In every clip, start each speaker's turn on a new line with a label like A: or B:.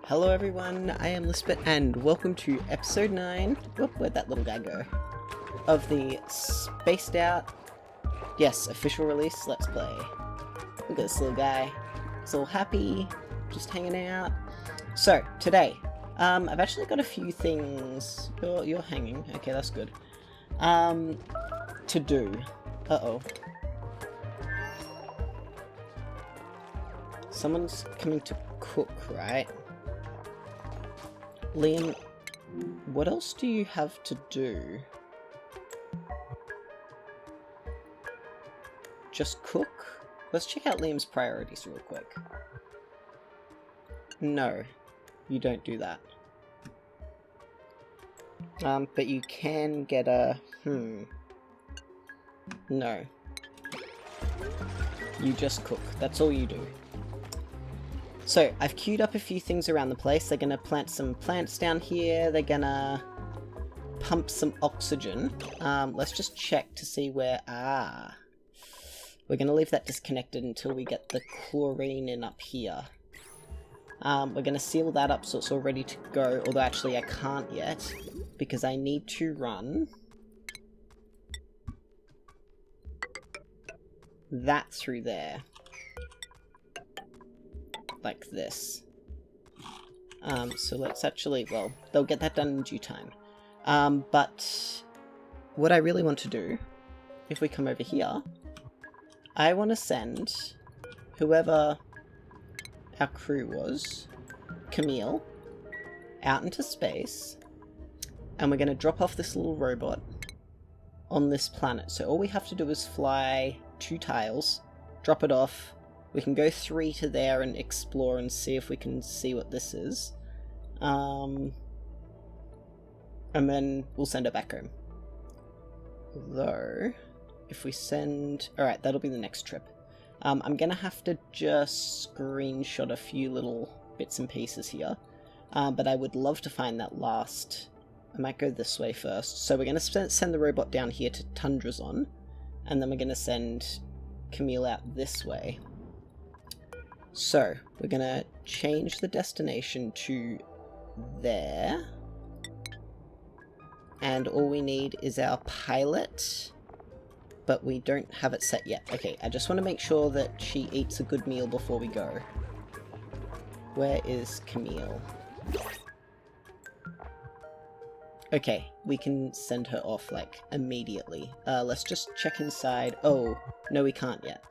A: Hello everyone, I am Lisbeth and welcome to episode 9, where'd that little guy go, of the Spaced Out, yes, official release Let's Play. Look at this little guy, he's all happy, just hanging out. So, today, I've actually got a few things, you're hanging, okay that's good, to do. Uh-oh. Someone's coming to cook, right? Liam, what else do you have to do? Just cook? Let's check out Liam's priorities real quick. No, you don't do that. But you can get a... No. You just cook. That's all you do. So, I've queued up a few things around the place. They're gonna plant some plants down here. They're gonna pump some oxygen. Let's just check to see where... We're gonna leave that disconnected until we get the chlorine in up here. We're gonna seal that up so it's all ready to go. Although actually I can't yet, because I need to run that through there. Like this. So let's actually, well, they'll get that done in due time. But what I really want to do, if we come over here, I want to send whoever our crew was, Camille, out into space, and we're going to drop off this little robot on this planet. So all we have to do is fly 2 tiles, drop it off. We can go 3 to there and explore and see if we can see what this is. And then we'll send it back home. Though, if we send... Alright, that'll be the next trip. I'm gonna have to just screenshot a few little bits and pieces here. But I would love to find that last... I might go this way first. So we're gonna send the robot down here to Tundrazon. And then we're gonna send Camille out this way. So, we're gonna change the destination to there. And all we need is our pilot. But we don't have it set yet. Okay, I just want to make sure that she eats a good meal before we go. Where is Camille? Okay, we can send her off, like, immediately. Let's just check inside. Oh, no we can't yet.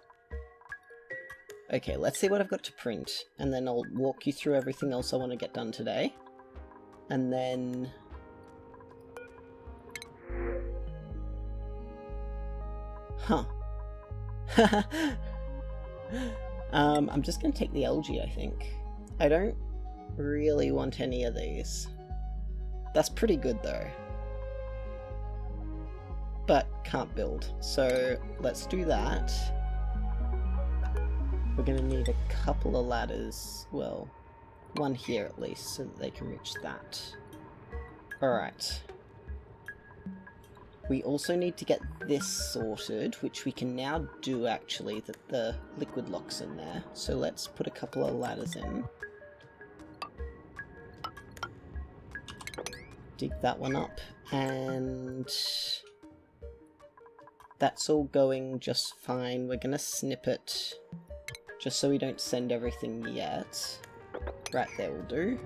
A: Okay, let's see what I've got to print, and then I'll walk you through everything else I want to get done today. And then... Huh. I'm just going to take the algae, I think. I don't really want any of these. That's pretty good, though. But can't build, so let's do that. We're going to need a couple of ladders, well, one here at least, so that they can reach that. Alright. We also need to get this sorted, which we can now do actually, that the liquid lock's in there. So let's put a couple of ladders in. Dig that one up, and that's all going just fine. We're going to snip it. Just so we don't send everything yet. Right there will do.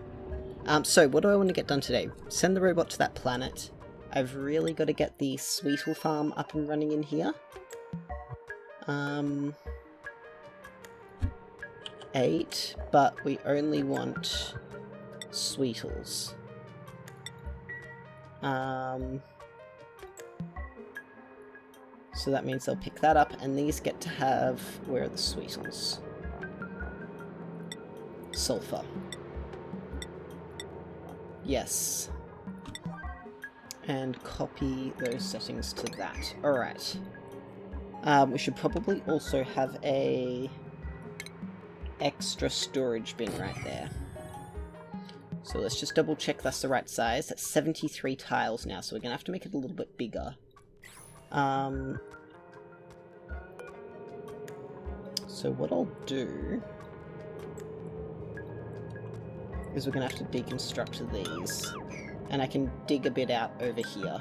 A: So what do I want to get done today? Send the robot to that planet. I've really got to get the Sweetle farm up and running in here. 8, but we only want Sweetles. So that means they'll pick that up, and these get to have... Where are the Sweetles? Sulfur. Yes. And copy those settings to that. Alright. We should probably also have a extra storage bin right there. So let's just double check that's the right size. That's 73 tiles now, so we're going to have to make it a little bit bigger. So what I'll do is we're going to have to deconstruct these. And I can dig a bit out over here.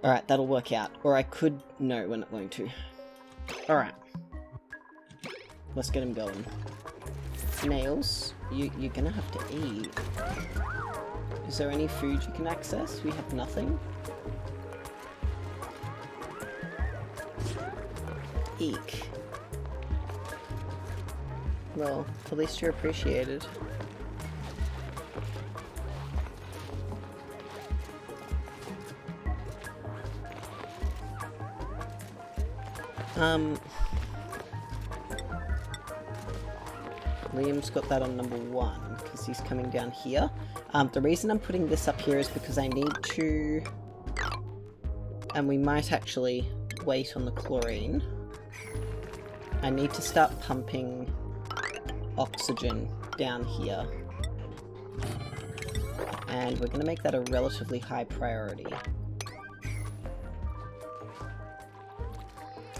A: Alright, that'll work out. Or I could... No, we're not going to. Alright. Let's get him going. Nails, you're gonna have to eat. Is there any food you can access? We have nothing. Eek. Well, at least you're appreciated. Liam's got that on number 1, because he's coming down here. The reason I'm putting this up here is because I need to... And we might actually wait on the chlorine. I need to start pumping oxygen down here. And we're going to make that a relatively high priority.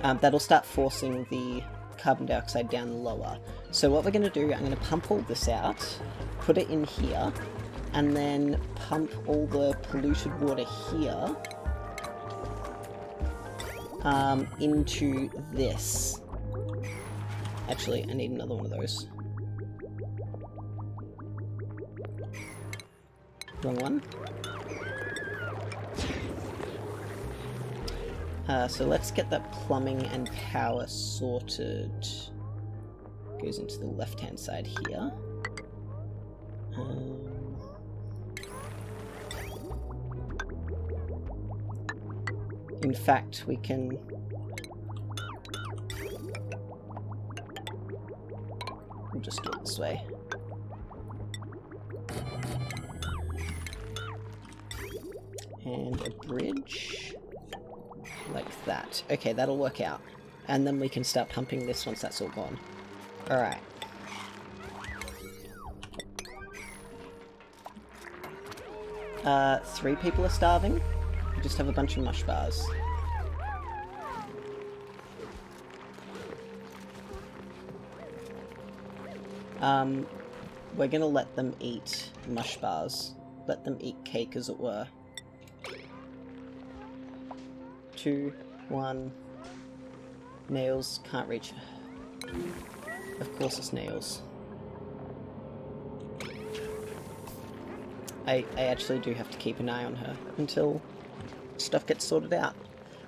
A: That'll start forcing the carbon dioxide down lower. So what we're going to do, I'm going to pump all this out, put it in here, and then pump all the polluted water here into this. Actually, I need another one of those. Wrong one. So let's get that plumbing and power sorted. Goes into the left-hand side here. In fact, we can... We'll just do it this way. And a bridge. Like that. Okay, that'll work out. And then we can start pumping this once that's all gone. Alright. Three people are starving. We just have a bunch of mush bars. We're gonna let them eat mush bars. Let them eat cake, as it were. 2, 1. Nails can't reach. Of course it's Nails. I actually do have to keep an eye on her until stuff gets sorted out.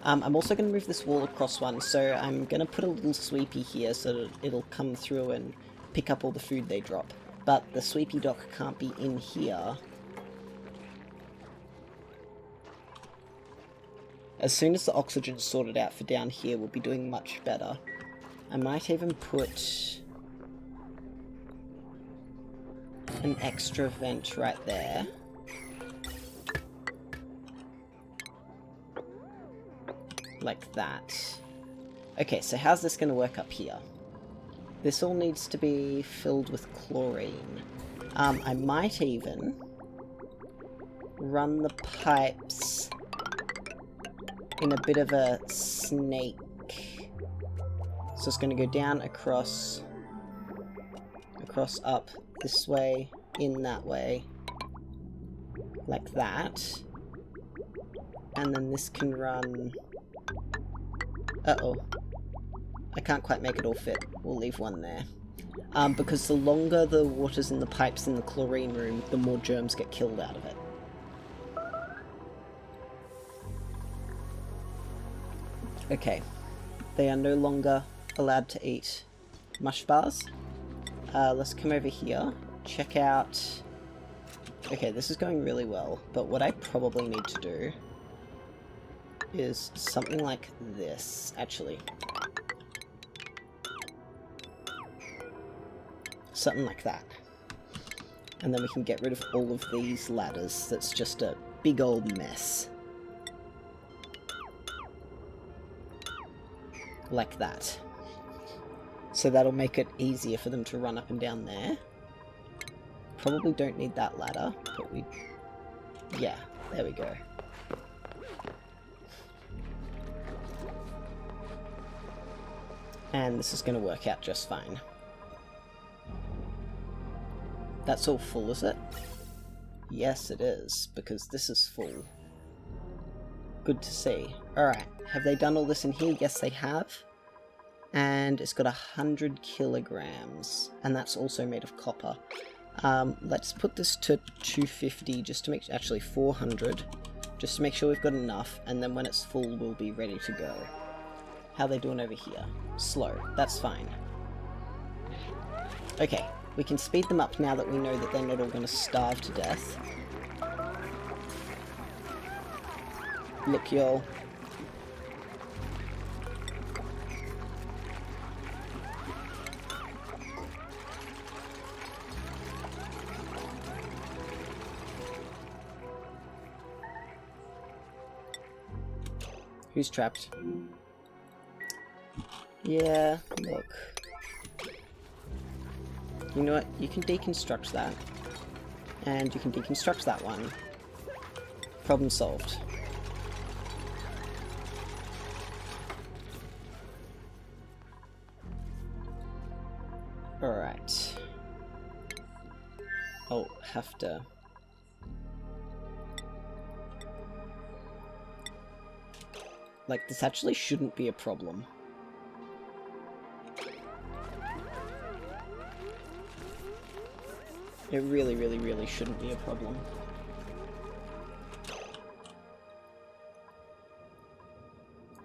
A: I'm also going to move this wall across one, so I'm going to put a little sweepy here so that it'll come through and pick up all the food they drop. But the sweepy dock can't be in here. As soon as the oxygen's sorted out for down here, we'll be doing much better. I might even put an extra vent right there. Like that. Okay, so how's this going to work up here? This all needs to be filled with chlorine. I might even run the pipes in a bit of a snake. So it's going to go down, across, up, this way, in that way, like that. And then this can run... Uh-oh. I can't quite make it all fit. We'll leave one there. Because the longer the water's in the pipes in the chlorine room, the more germs get killed out of it. Okay. They are no longer allowed to eat mush bars. Let's come over here. Check out... Okay, this is going really well, but what I probably need to do is something like this, actually. Something like that. And then we can get rid of all of these ladders. That's just a big old mess. Like that. So that'll make it easier for them to run up and down there. Probably don't need that ladder, but we... Yeah, there we go. And this is going to work out just fine. That's all full, is it? Yes, it is, because this is full. Good to see. Alright, have they done all this in here? Yes, they have. And it's got 100 kilograms, and that's also made of copper. Let's put this to 250 just to make, actually 400, just to make sure we've got enough, and then when it's full we'll be ready to go. How are they doing over here? Slow, that's fine. Okay, we can speed them up now that we know that they're not all going to starve to death. Look, y'all. Who's trapped? Yeah, look. You know what? You can deconstruct that. And you can deconstruct that one. Problem solved. Alright. I'll have to... Like, this actually shouldn't be a problem. It really, really, really shouldn't be a problem.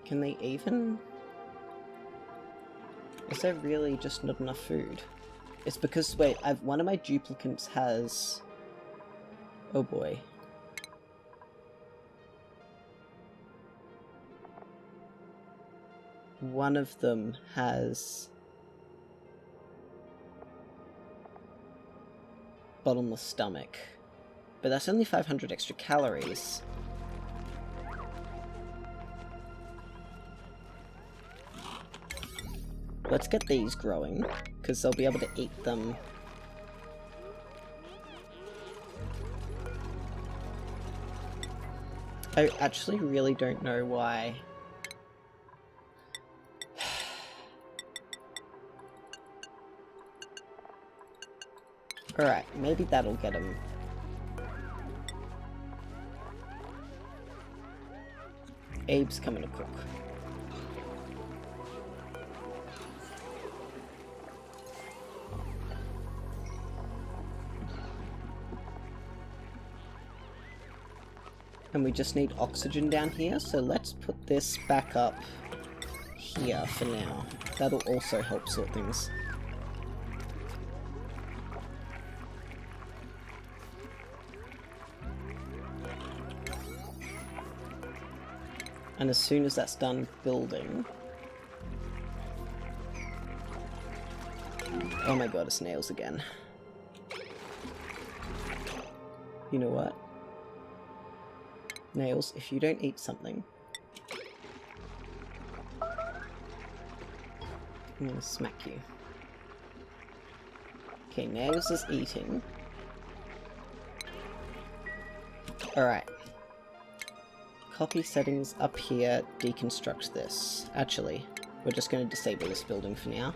A: Can they even... Is there really just not enough food? It's because, wait, one of my duplicants has... Oh boy. One of them has bottomless stomach, but that's only 500 extra calories. Let's get these growing, because they'll be able to eat them. I actually really don't know why. Alright, maybe that'll get him. Abe's coming to cook. And we just need oxygen down here, so let's put this back up here for now. That'll also help sort things. And as soon as that's done building... Oh my god, it's nails again. You know what? Nails, if you don't eat something... I'm gonna smack you. Okay, Nails is eating. Alright. Copy settings up here, deconstruct this. Actually, we're just going to disable this building for now.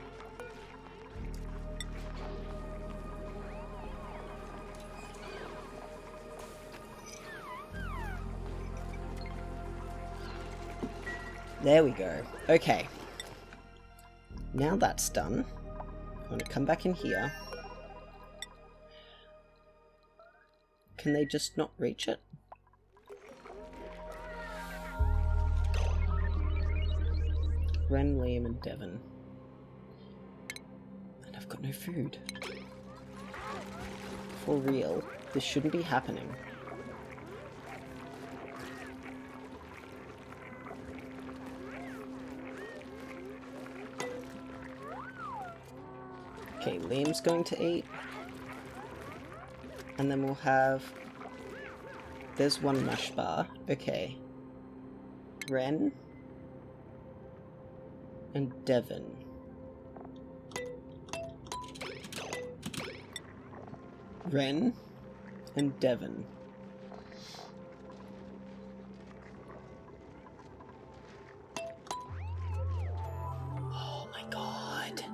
A: There we go. Okay. Now that's done, I'm going to come back in here. Can they just not reach it? Ren, Liam, and Devon. And I've got no food. For real, this shouldn't be happening. Okay, Liam's going to eat. And then we'll have... There's one mush bar. Okay. Ren. And Devon. Ren and Devon. Oh my god.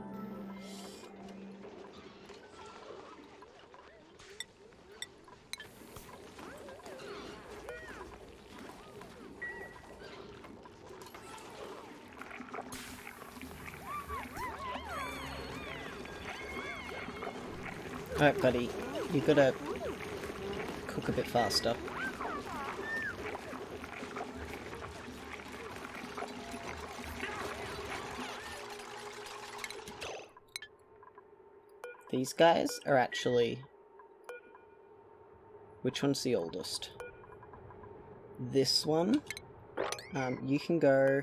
A: Alright, buddy. You gotta cook a bit faster. These guys are actually... Which one's the oldest? This one. You can go...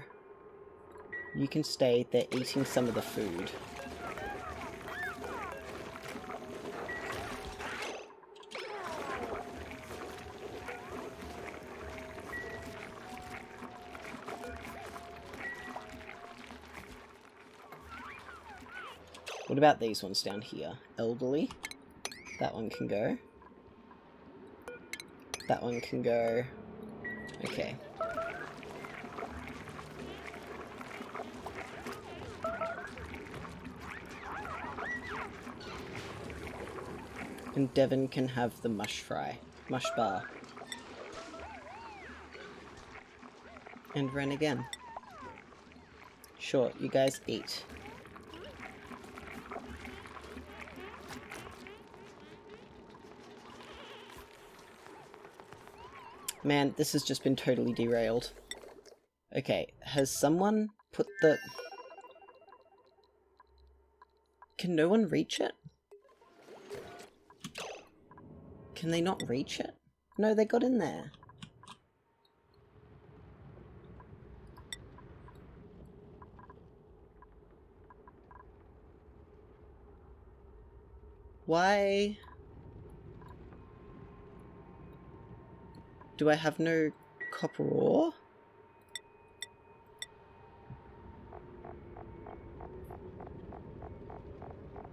A: You can stay. They're eating some of the food. What about these ones down here? Elderly. That one can go. That one can go. Okay. And Devon can have the mush bar. And Ren again. Sure, you guys eat. Man, this has just been totally derailed. Okay, has someone put the... Can no one reach it? Can they not reach it? No, they got in there. Why... Do I have no copper ore?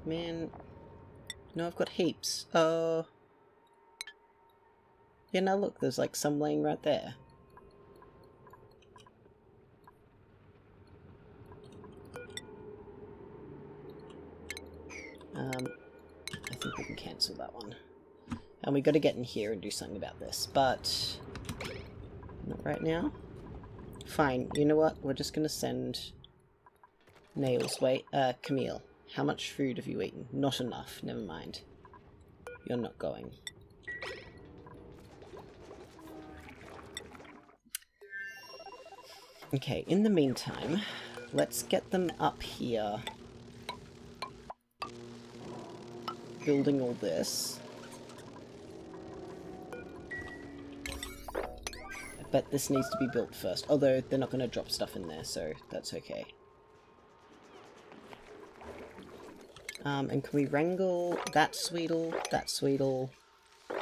A: Man... No, I've got heaps. Oh... Yeah, now look, there's like some laying right there. I think we can cancel that one. And we got to get in here and do something about this, but not right now. Fine, you know what? We're just going to send Nails. Wait, Camille, how much food have you eaten? Not enough, never mind. You're not going. Okay, in the meantime, let's get them up here. Building all this. I bet this needs to be built first, although they're not going to drop stuff in there, so that's okay. And can we wrangle that Sweetle,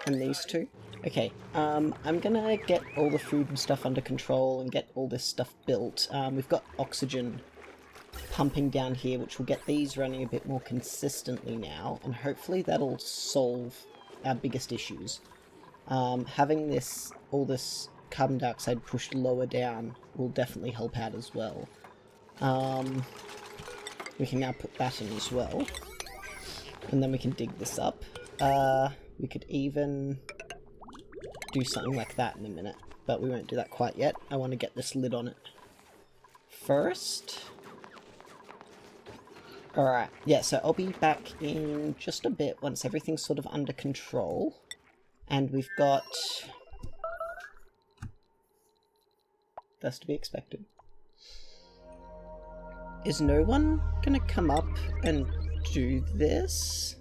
A: and these two? Okay, I'm gonna get all the food and stuff under control and get all this stuff built. We've got oxygen pumping down here, which will get these running a bit more consistently now, and hopefully that'll solve our biggest issues. Having all this carbon dioxide pushed lower down will definitely help out as well. We can now put that in as well. And then we can dig this up. We could even do something like that in a minute, but we won't do that quite yet. I want to get this lid on it first. Alright, yeah, so I'll be back in just a bit once everything's sort of under control. And we've got... That's to be expected. Is no one gonna come up and do this?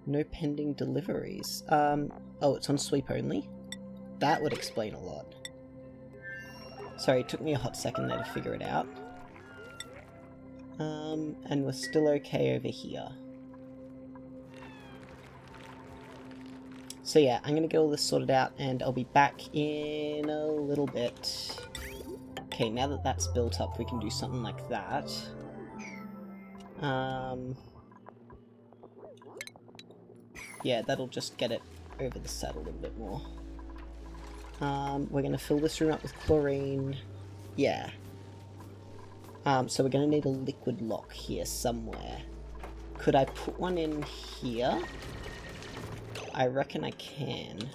A: No pending deliveries. Oh, it's on sweep only? That would explain a lot. Sorry, it took me a hot second there to figure it out. And we're still okay over here. So yeah, I'm gonna get all this sorted out and I'll be back in a little bit. Okay, now that that's built up, we can do something like that. Yeah, that'll just get it over the set a little bit more. We're gonna fill this room up with chlorine. Yeah. So we're gonna need a liquid lock here somewhere. Could I put one in here? I reckon I can.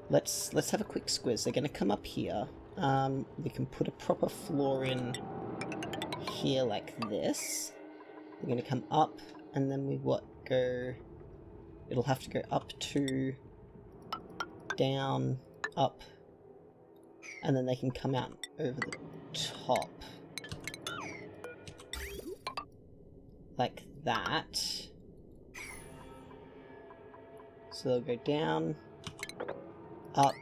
A: Let's have a quick squiz. They're gonna come up here. We can put a proper floor in here like this. They're gonna come up and then we go... It'll have to go up 2, down, up, and then they can come out over the top. Like that. So they'll go down, up,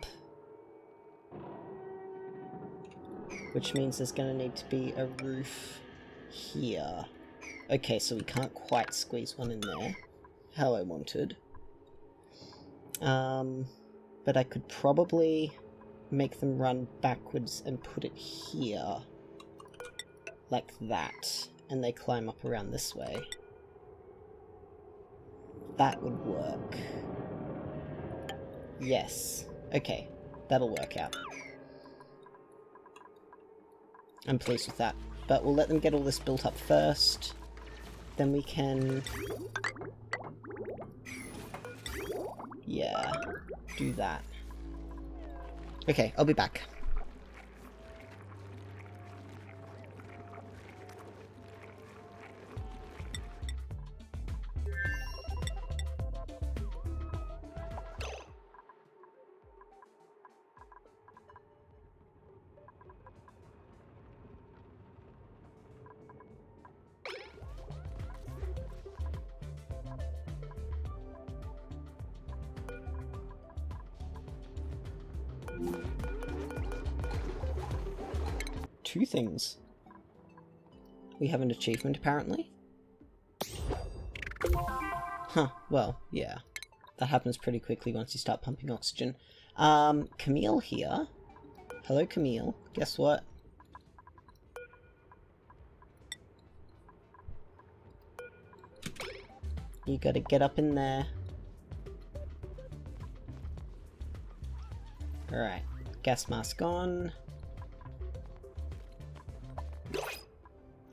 A: which means there's going to need to be a roof here. Okay, so we can't quite squeeze one in there, how I wanted. But I could probably make them run backwards and put it here, like that, and they climb up around this way. That would work. Yes. Okay, that'll work out. I'm pleased with that. But we'll let them get all this built up first. Then we can... yeah, do that. Okay, I'll be back. Two things. We have an achievement, apparently. Huh, well, yeah. That happens pretty quickly once you start pumping oxygen. Camille here. Hello, Camille. Guess what? You gotta get up in there. Alright. Gas mask on.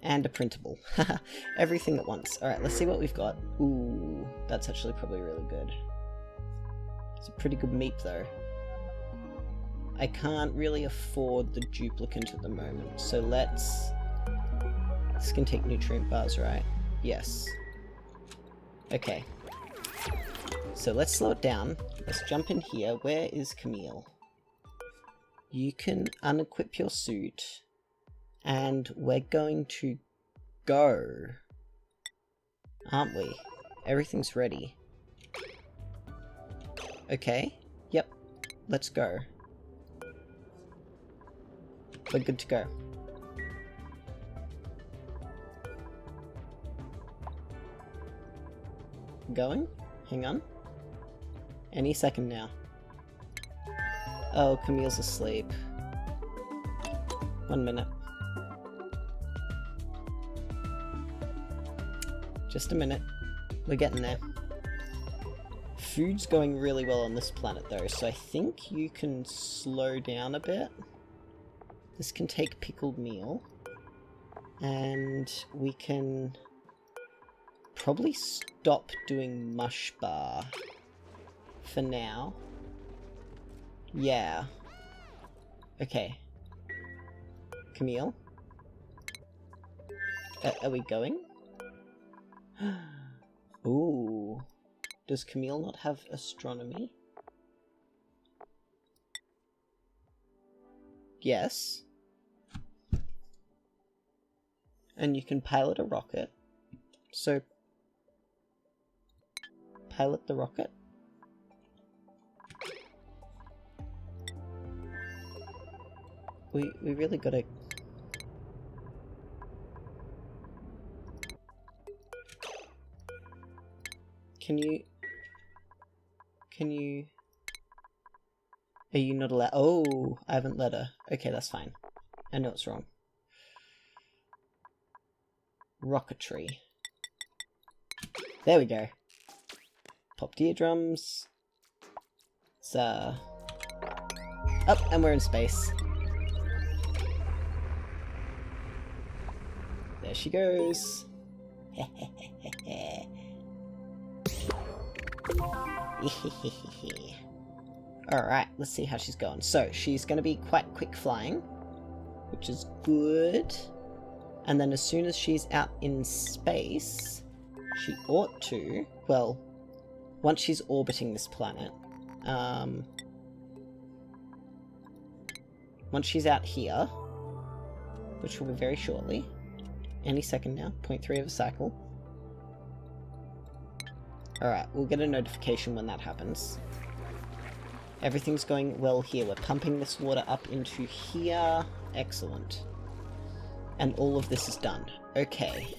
A: And a printable. Everything at once. Alright, let's see what we've got. Ooh, that's actually probably really good. It's a pretty good meat, though. I can't really afford the duplicant at the moment, so let's... This can take nutrient bars, right? Yes. Okay. So let's slow it down. Let's jump in here. Where is Camille? You can unequip your suit. And we're going to go, aren't we? Everything's ready. Okay, yep, let's go. We're good to go. Going? Hang on. Any second now. Oh, Camille's asleep. 1 minute. Just a minute. We're getting there. Food's going really well on this planet though, so I think you can slow down a bit. This can take pickled meal. And we can probably stop doing mush bar for now. Yeah. Okay. Camille? Are we going? Ooh. Does Camille not have astronomy? Yes. And you can pilot a rocket. So, pilot the rocket. We really gotta... Can you... Are you not allowed? Oh, I haven't let her. Okay, that's fine. I know it's wrong. Rocketry. There we go. Popped eardrums. It's, up, and we're in space. There she goes. Alright, let's see how she's going. So, she's going to be quite quick flying, which is good. And then as soon as she's out in space, she ought to, well, once she's orbiting this planet, once she's out here, which will be very shortly, any second now, 0.3 of a cycle. Alright, we'll get a notification when that happens. Everything's going well here. We're pumping this water up into here. Excellent. And all of this is done. Okay.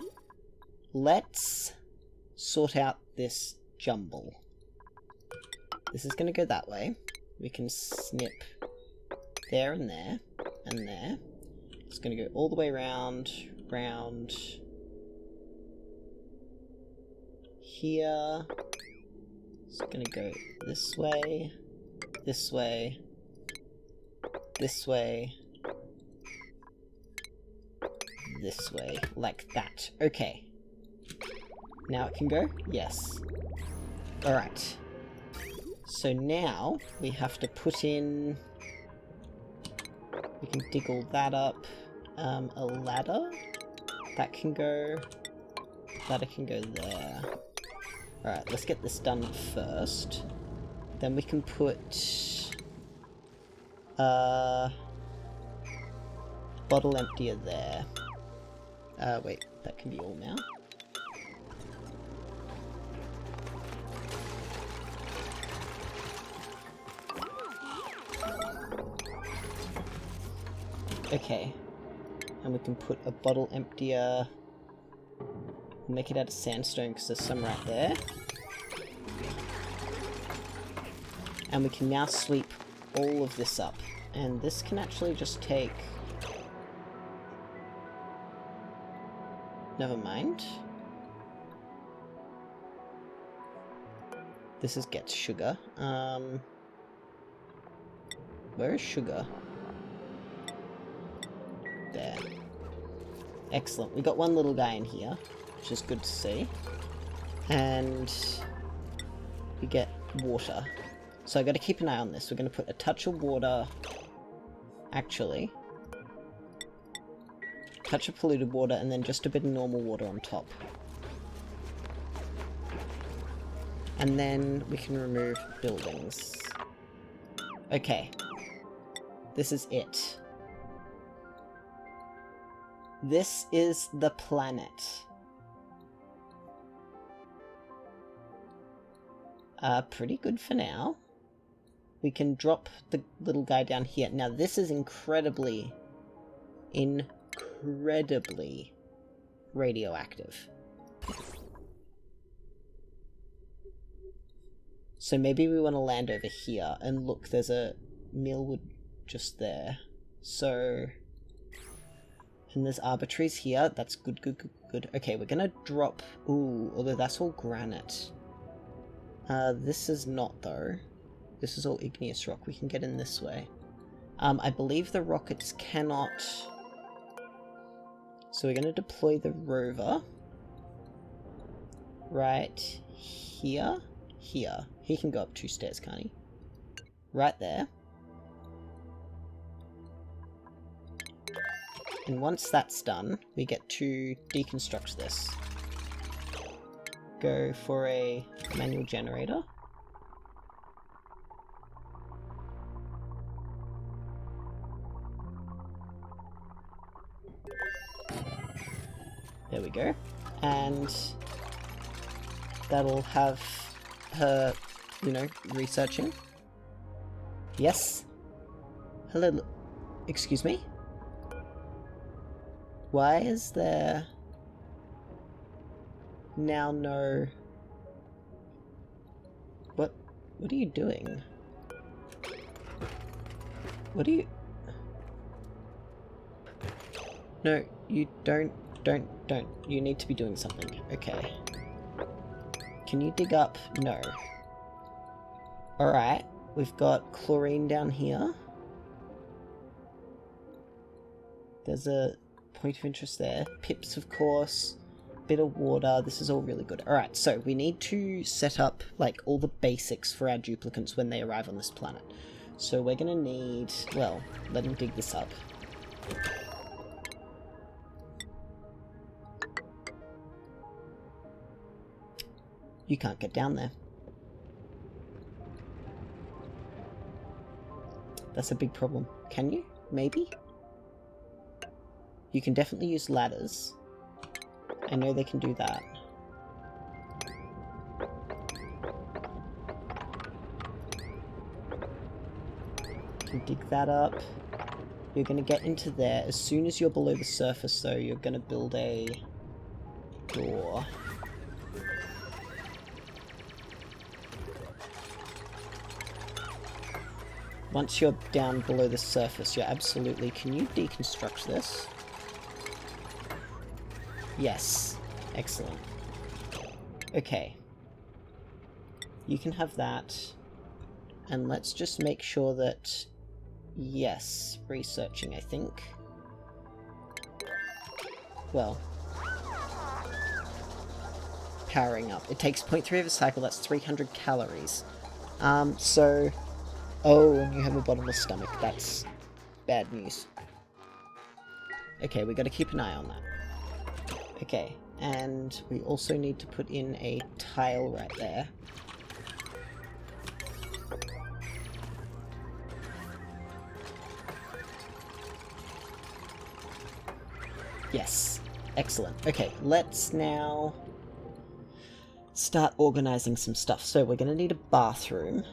A: Let's sort out this jumble. This is going to go that way. We can snip there and there and there. It's going to go all the way round, round here. It's going to go this way, this way, this way, this way, like that. Okay. Now it can go? Yes. Alright. So now we have to put in... We can dig all that up. A ladder? That can go... Ladder can go there. Alright, let's get this done first. Then we can put... bottle emptier there. Wait, that can be all now. Okay. And we can put a bottle emptier. We'll make it out of sandstone because there's some right there. And we can now sweep all of this up. And this can actually just take... Never mind. This is gets sugar. Where is sugar? There. Excellent. We got one little guy in here, which is good to see. And we get water. So I got to keep an eye on this. We're going to put a touch of water. Actually, touch of polluted water, and then just a bit of normal water on top. And then we can remove buildings. Okay. This is it. This is the planet. Pretty good for now. We can drop the little guy down here. Now this is incredibly radioactive. So maybe we want to land over here, and look, there's a millwood just there. So, and there's arbor trees here. That's good, good, good, good. Okay, we're gonna drop... Ooh, although that's all granite. This is not, though. This is all igneous rock. We can get in this way. I believe the rockets cannot... So we're going to deploy the rover. Right here. Here. He can go up 2 stairs, can't he? Right there. And once that's done, we get to deconstruct this. Go for a manual generator. There we go. And that'll have her, you know, researching. Yes? Hello? Excuse me? Why is there now no... What are you doing? What are you... No, you don't. You need to be doing something. Okay. Can you dig up? No. Alright. We've got chlorine down here. There's a point of interest there. Pips, of course. Bit of water. This is all really good. Alright, so we need to set up, like, all the basics for our duplicants when they arrive on this planet. So we're gonna need... Well, let him dig this up. You can't get down there. That's a big problem. Can you? Maybe? You can definitely use ladders. I know they can do that. You can dig that up. You're going to get into there. As soon as you're below the surface, though, you're going to build a door. Once you're down below the surface, you're absolutely... Can you deconstruct this? Yes. Excellent. Okay. You can have that. And let's just make sure that... Yes. Researching, I think. Well. Powering up. It takes 0.3 of a cycle, that's 300 calories. So... Oh, and you have a bottomless stomach. That's bad news. Okay, we gotta keep an eye on that. Okay, and we also need to put in a tile right there. Yes, excellent. Okay, let's now start organizing some stuff. So we're gonna need a bathroom.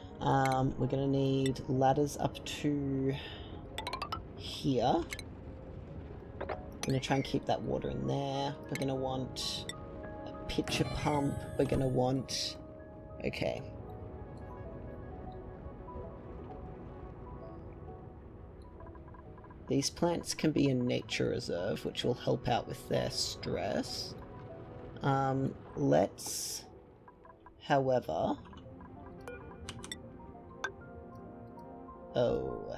A: We're gonna need ladders up to here. I'm gonna try and keep that water in there. We're gonna want a pitcher pump. We're gonna want... Okay. These plants can be a nature reserve, which will help out with their stress. Let's... However... Oh.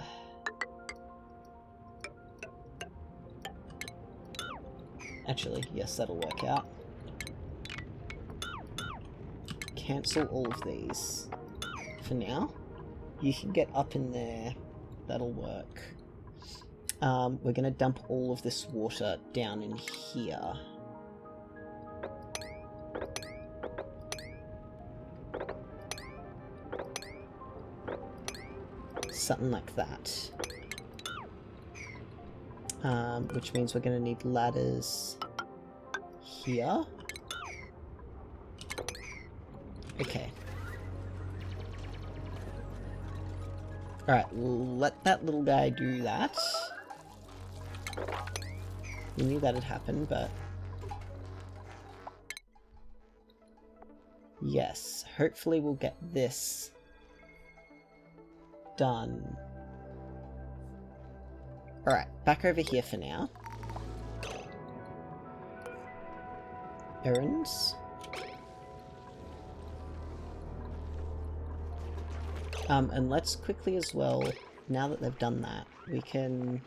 A: Actually, yes, that'll work out. Cancel all of these. For now. You can get up in there. That'll work. We're gonna dump all of this water down in here. Something like that. Which means we're going to need ladders here. Okay. Alright, let that little guy do that. We knew that'd happen, but... Yes, hopefully we'll get this done. Alright, back over here for now. Errands. And let's quickly as well, now that they've done that, we can...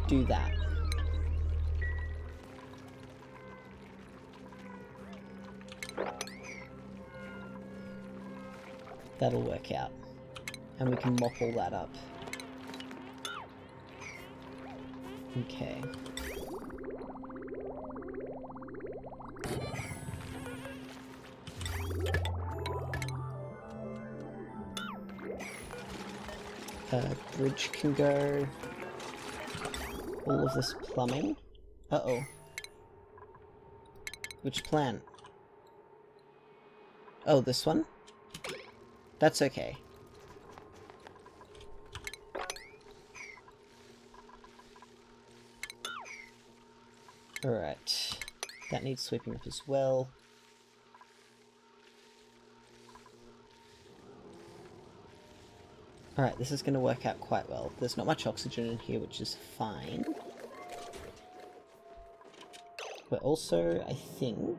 A: do that. That'll work out. And we can mop all that up. Okay. Bridge can go. All of this plumbing. Uh-oh. Which plant? Oh, this one? That's okay. Alright. That needs sweeping up as well. Alright, this is going to work out quite well. There's not much oxygen in here, which is fine. But also, I think...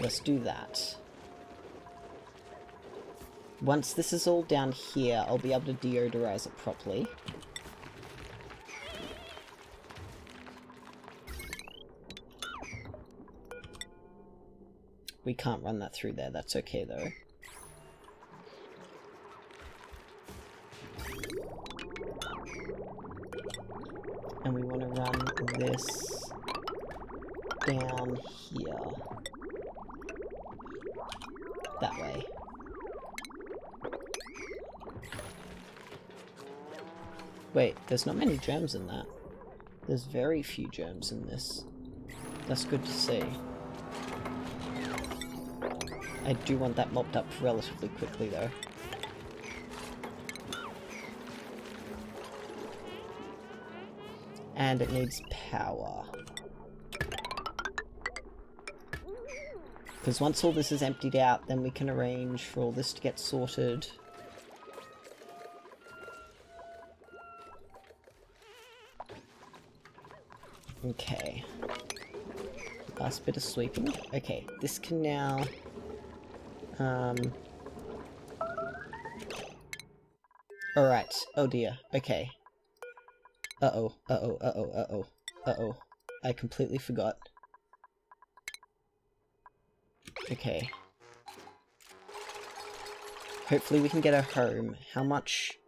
A: Let's do that. Once this is all down here, I'll be able to deodorize it properly. We can't run that through there, that's okay though. And we want to run this down here. That way. Wait, there's not many gems in that. There's very few gems in this. That's good to see. I do want that mopped up relatively quickly though. And it needs power. Because once all this is emptied out, then we can arrange for all this to get sorted. Okay. Last bit of sweeping. Okay, this can now... Alright. Oh dear. Okay. Uh-oh. Uh-oh. Uh-oh. Uh-oh. Uh-oh. I completely forgot. Okay. Hopefully we can get her home. How much?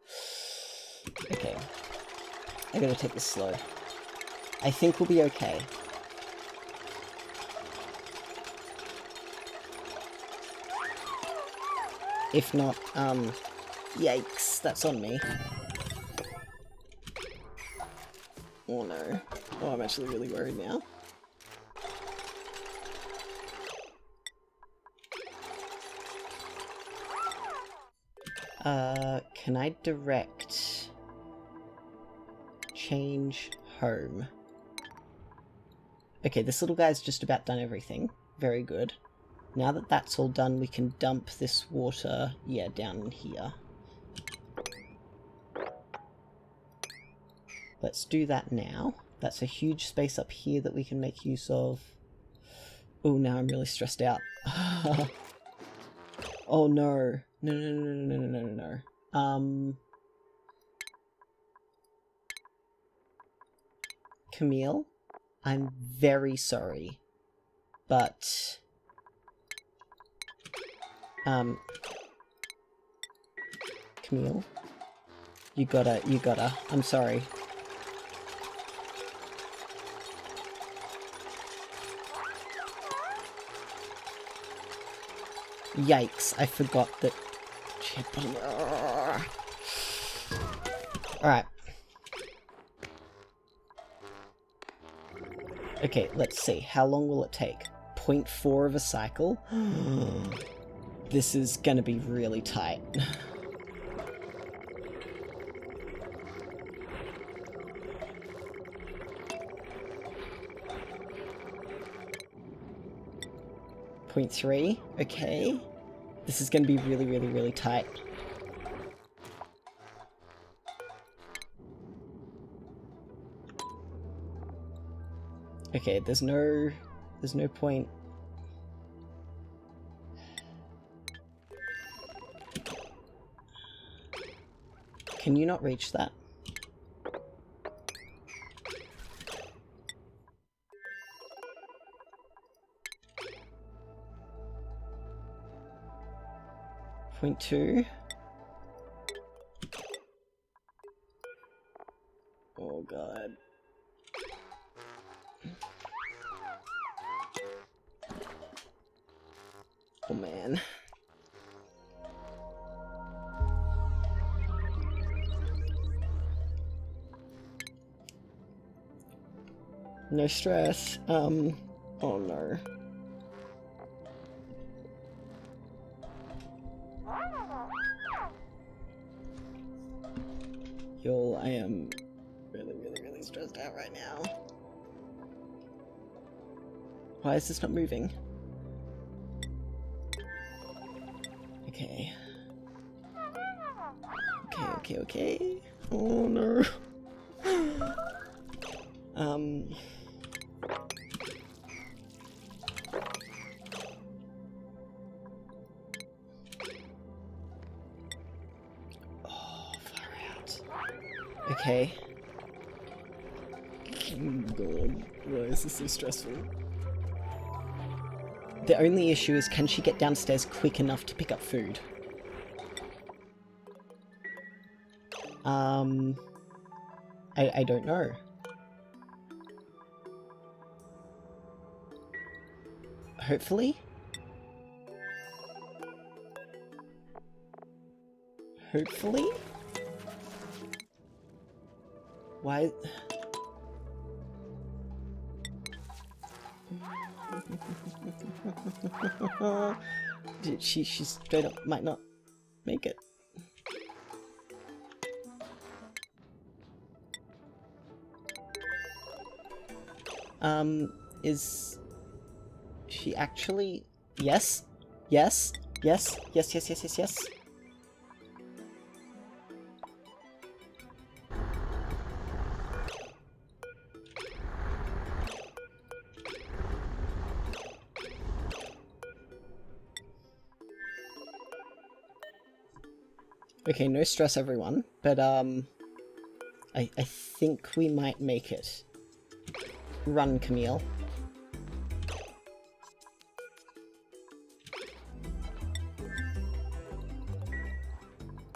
A: Okay. I gotta take this slow. I think we'll be okay. If not, yikes, that's on me. Oh no. Oh, I'm actually really worried now. Can I direct change home? Okay, this little guy's just about done everything. Very good. Now that that's all done, we can dump this water, yeah, down in here. Let's do that now. That's a huge space up here that we can make use of. Oh, now I'm really stressed out. Oh no. No, no, no, no, no, no, no, no. Camille, I'm very sorry, but... Camille? You gotta. I'm sorry. Yikes, I forgot that... Alright. Okay, let's see. How long will it take? 0.4 of a cycle? This is gonna be really tight. Point 3, okay. This is gonna be really, really, really tight. Okay, there's no point. Can you not reach that? Point 2. Oh god. Oh man. No stress. Oh no. Y'all, I am really, really, really stressed out right now. Why is this not moving? Okay. Okay. Oh no. Oh, far out. Okay. Oh god, why is this so stressful? The only issue is, can she get downstairs quick enough to pick up food? I don't know. Hopefully? Hopefully? Why? She straight up might not make it. Is she actually? Yes, yes, yes, yes, yes, yes, yes, yes. Okay, no stress everyone, but I think we might make it. Run, Camille.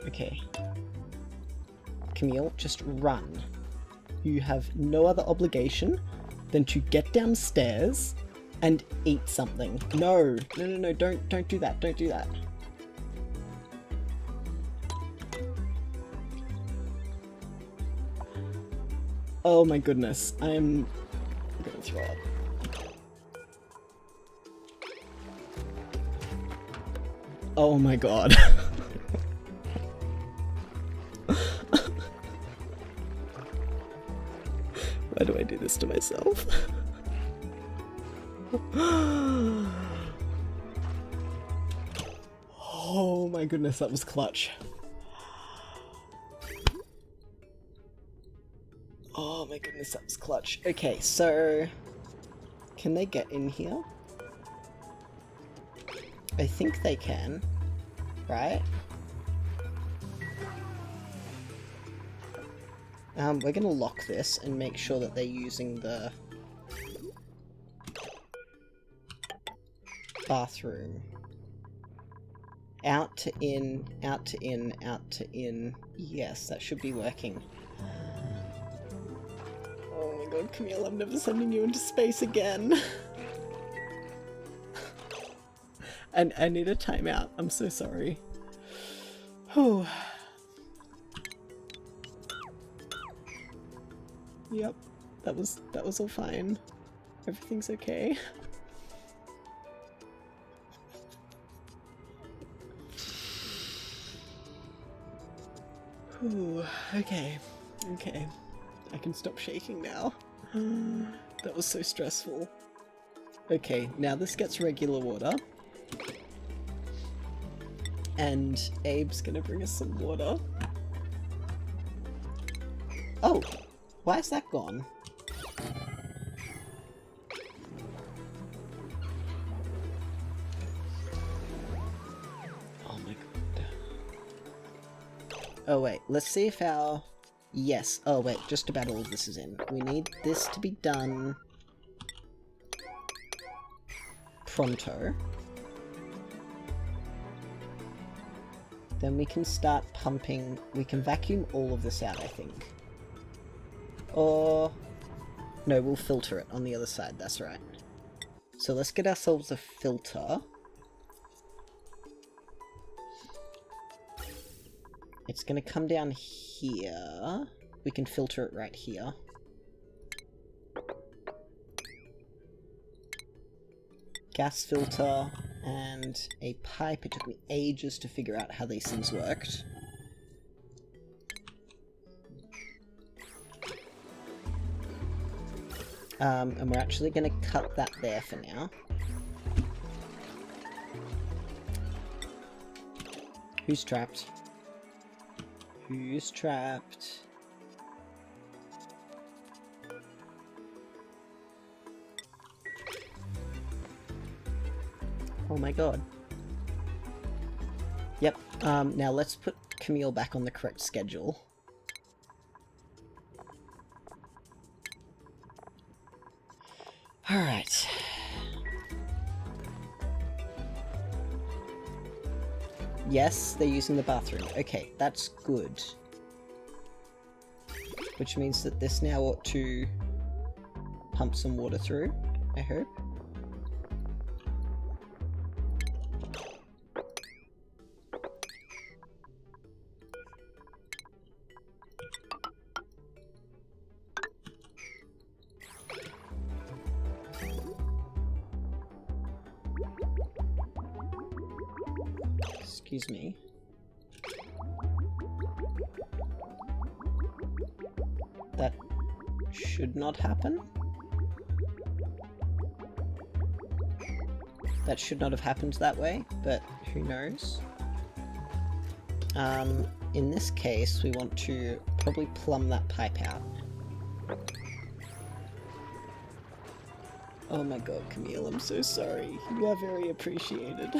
A: Okay. Camille, just run. You have no other obligation than to get downstairs and eat something. No, no, no, no, don't do that, don't do that. Oh my goodness, I'm gonna throw up. Oh my god. Why do I do this to myself? Oh my goodness, that was clutch. Oh my goodness, that was clutch. Okay, so can they get in here? I think they can, right? We're gonna lock this and make sure that they're using the bathroom. Out to in, out to in, out to in. Yes, that should be working. Oh my god, Camille, I'm never sending you into space again. And I need a timeout. I'm so sorry. Whew. Yep, that was all fine. Everything's okay. Whew. Okay. Okay. I can stop shaking now. That was so stressful. Okay, now this gets regular water. And Abe's gonna bring us some water. Oh! Why is that gone? Oh my god. Oh wait, let's see if our... Yes. Oh wait, just about all of this is in. We need this to be done... pronto. Then we can start pumping... We can vacuum all of this out, I think. Or... No, we'll filter it on the other side, that's right. So let's get ourselves a filter. It's gonna come down here. We can filter it right here. Gas filter and a pipe. It took me ages to figure out how these things worked. And we're actually going to cut that there for now. Who's trapped? Who's trapped? Oh my god. Yep, now let's put Camille back on the correct schedule. Alright. Yes, they're using the bathroom. Okay, that's good. Which means that this now ought to pump some water through, I hope. Excuse me. That should not happen. That should not have happened that way, but who knows? In this case, we want to probably plumb that pipe out. Oh my god, Camille, I'm so sorry. You are very appreciated.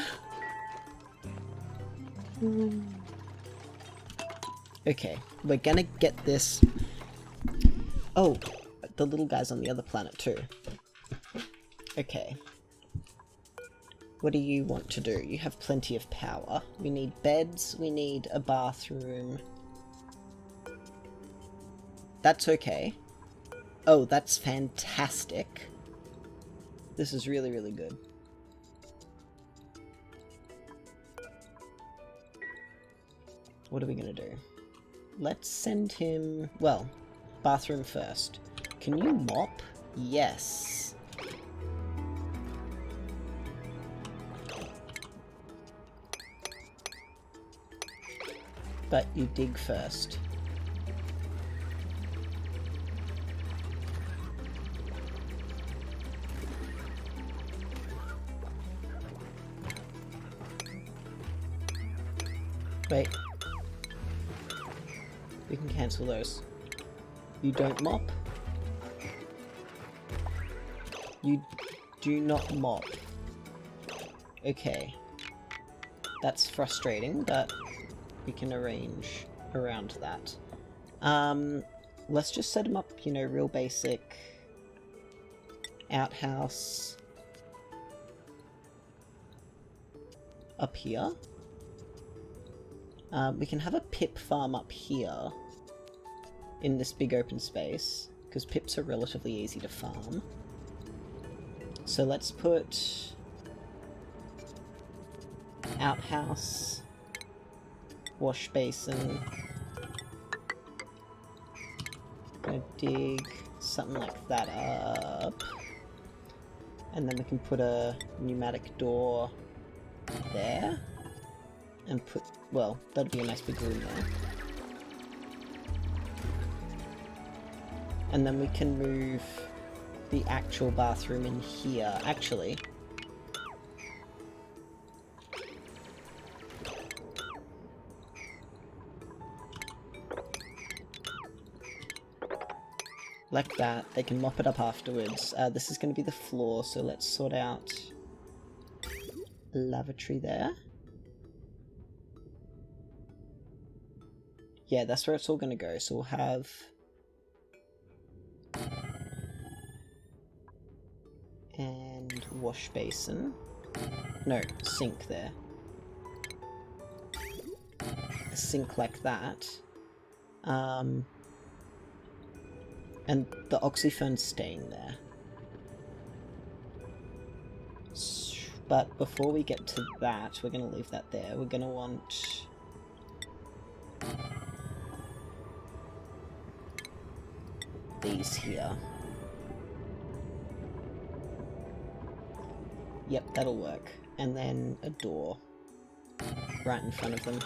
A: Okay, we're gonna get this... Oh, the little guy's on the other planet too. Okay. What do you want to do? You have plenty of power. We need beds, we need a bathroom. That's okay. Oh, that's fantastic. This is really, really good. What are we gonna do? Let's send him... Well, bathroom first. Can you mop? Yes. But you dig first. Wait. We can cancel those. You don't mop? You do not mop. Okay. That's frustrating, but we can arrange around that. Let's just set them up, you know, real basic. Outhouse. Up here. We can have a pip farm up here in this big open space, because pips are relatively easy to farm. So let's put outhouse, wash basin. Gonna dig something like that up, and then we can put a pneumatic door there, and put, well, that'd be a nice big room there. And then we can move the actual bathroom in here. Actually, like that. They can mop it up afterwards. This is going to be the floor, so let's sort out lavatory there. Yeah, that's where it's all going to go. So we'll have and wash basin. No, sink there. A sink like that. And the oxyphone's staying there. But before we get to that, we're going to leave that there. We're going to want these here. Yep, that'll work. And then a door right in front of them.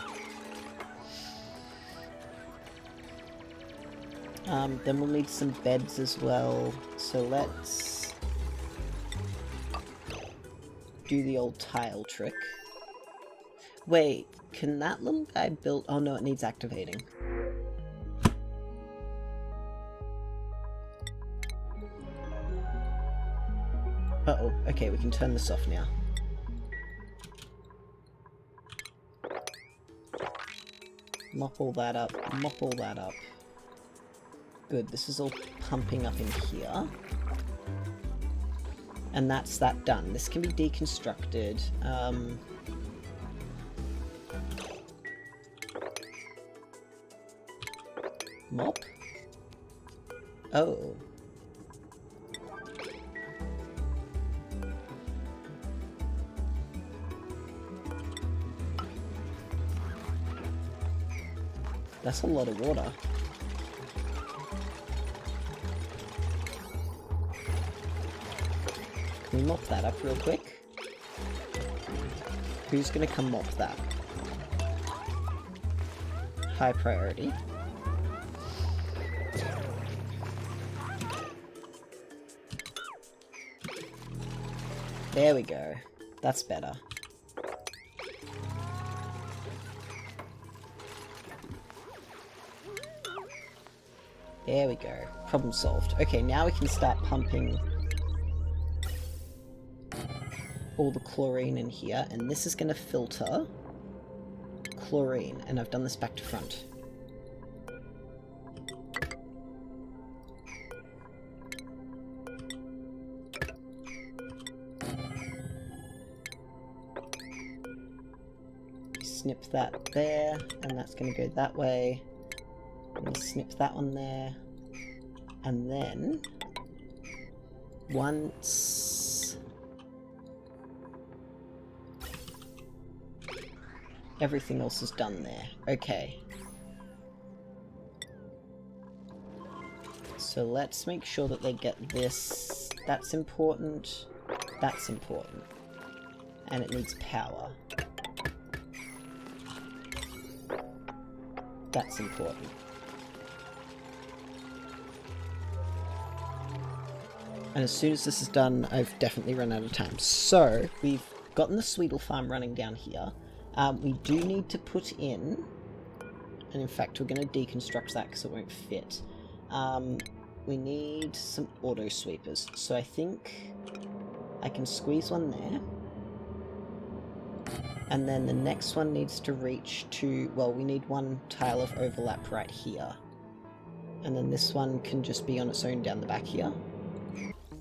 A: Then we'll need some beds as well, so let's do the old tile trick. Wait, can that little guy build... Oh no, it needs activating. Uh-oh, okay, we can turn this off now. Mop all that up, mop all that up. Good, this is all pumping up in here. And that's that done. This can be deconstructed. Mop? Oh. That's a lot of water. Can we mop that up real quick? Who's gonna come mop that? high priority. There we go. That's better. There we go. Problem solved. Okay, now we can start pumping all the chlorine in here, and this is going to filter chlorine, and I've done this back to front. Snip that there, and that's going to go that way. I'm going to snip that one there, and then once everything else is done there. Okay. So let's make sure that they get this. That's important. That's important. And it needs power. That's important. And as soon as this is done, I've definitely run out of time. So, we've gotten the Sweetle farm running down here. We do need to put in, and in fact we're going to deconstruct that because it won't fit. We need some auto sweepers. So I think I can squeeze one there. And then the next one needs to reach to, well, we need one tile of overlap right here. And then this one can just be on its own down the back here.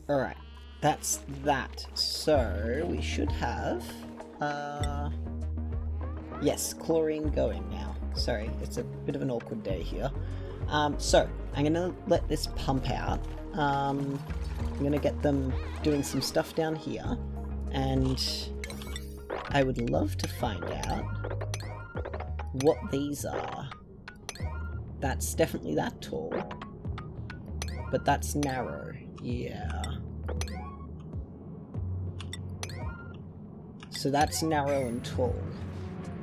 A: Alright, that's that. So, we should have, yes, chlorine going now. Sorry, it's a bit of an awkward day here. So, I'm gonna let this pump out. I'm gonna get them doing some stuff down here. And I would love to find out what these are. That's definitely that tall. But that's narrow. Yeah. So that's narrow and tall.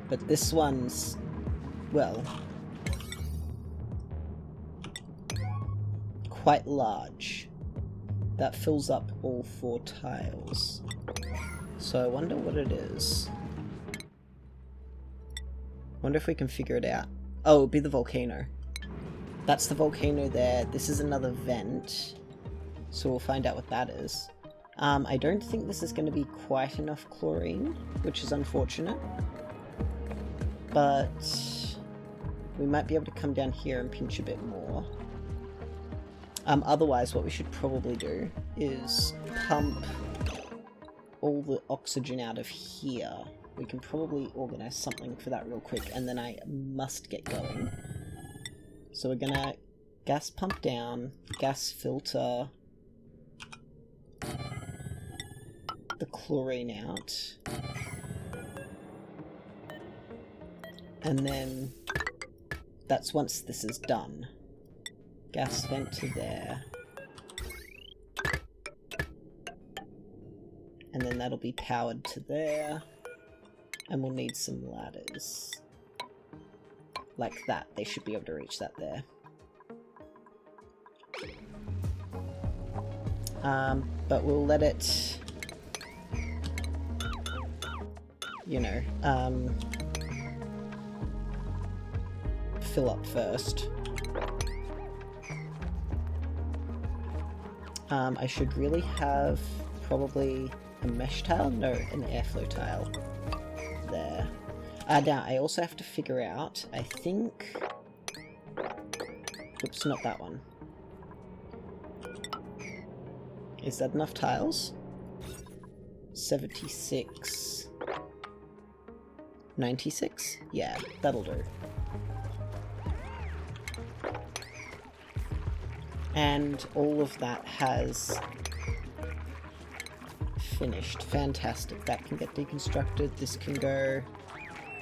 A: But this one's, well, quite large. That fills up all 4 tiles. So I wonder what it is. Wonder if we can figure it out. Oh, it'll be the volcano. That's the volcano there. This is another vent. So we'll find out what that is. I don't think this is going to be quite enough chlorine, which is unfortunate. But we might be able to come down here and pinch a bit more. Otherwise, what we should probably do is pump all the oxygen out of here. We can probably organize something for that real quick, and then I must get going. So we're gonna gas pump down, gas filter the chlorine out, and then that's once this is done. Gas vent to there, and then that'll be powered to there, and we'll need some ladders like that. They should be able to reach that there. But we'll let it, you know, fill up first. I should really have probably a mesh tile? No, an airflow tile. There. Now, I also have to figure out, I think... Oops, not that one. Is that enough tiles? 76... 96? Yeah, that'll do. And all of that has finished. Fantastic. That can get deconstructed. This can go.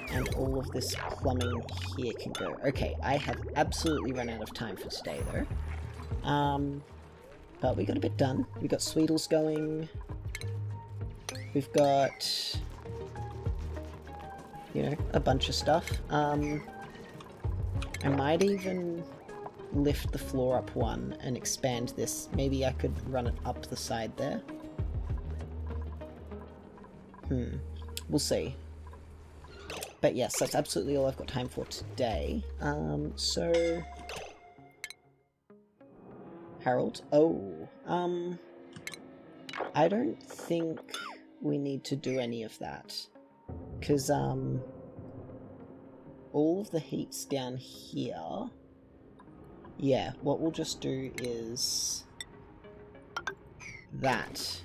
A: And all of this plumbing here can go. Okay, I have absolutely run out of time for today, though. But we got a bit done. We got Sweetles going. We've got, you know, a bunch of stuff. I might even lift the floor up one and expand this. Maybe I could run it up the side there. We'll see. But yes, that's absolutely all I've got time for today. So... Harold? Oh, I don't think we need to do any of that. Because, all of the heat's down here. Yeah, what we'll just do is... that.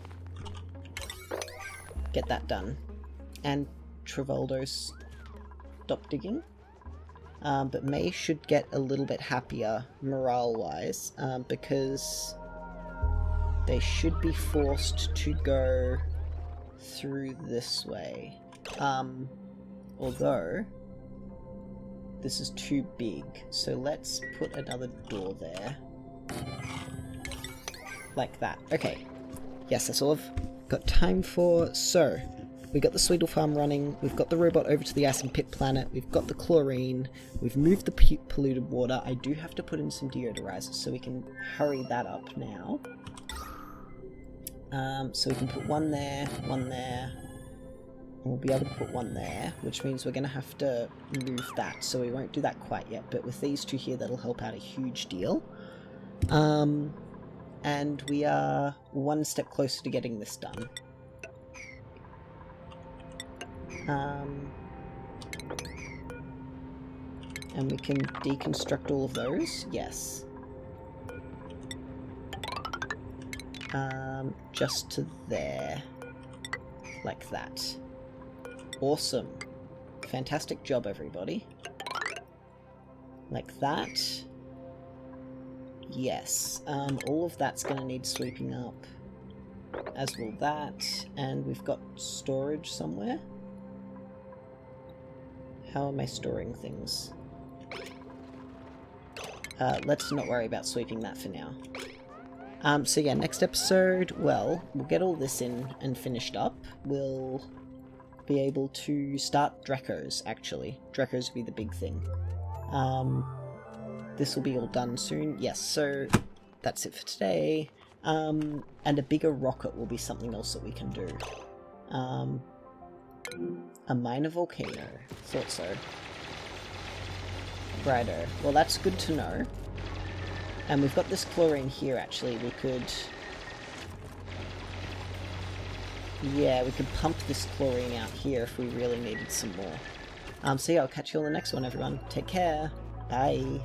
A: Get that done. And Travoldo's stop digging. But May should get a little bit happier morale-wise, because they should be forced to go through this way. Although, this is too big, so let's put another door there. Like that. Okay. Yes, that's all I've got time for. So, we got the Sweetle farm running, we've got the robot over to the Ice and Pit planet, we've got the chlorine, we've moved the polluted water. I do have to put in some deodorizers, so we can hurry that up now. So we can put one there, and we'll be able to put one there, which means we're going to have to move that, so we won't do that quite yet, but with these two here, that'll help out a huge deal. And we are one step closer to getting this done. And we can deconstruct all of those, yes. Just to there. Like that. Awesome. Fantastic job, everybody. Like that. Yes. All of that's gonna need sweeping up. As will that. And we've got storage somewhere. How am I storing things? Let's not worry about sweeping that for now. So yeah, next episode, well, we'll get all this in and finished up. We'll be able to start Drecos, actually. Drecos will be the big thing. This will be all done soon. Yes, so that's it for today. And a bigger rocket will be something else that we can do. A minor volcano. Thought so. Righto. Well, that's good to know. And we've got this chlorine here, actually. We could... yeah, we could pump this chlorine out here if we really needed some more. So yeah, I'll catch you on the next one, everyone. Take care. Bye.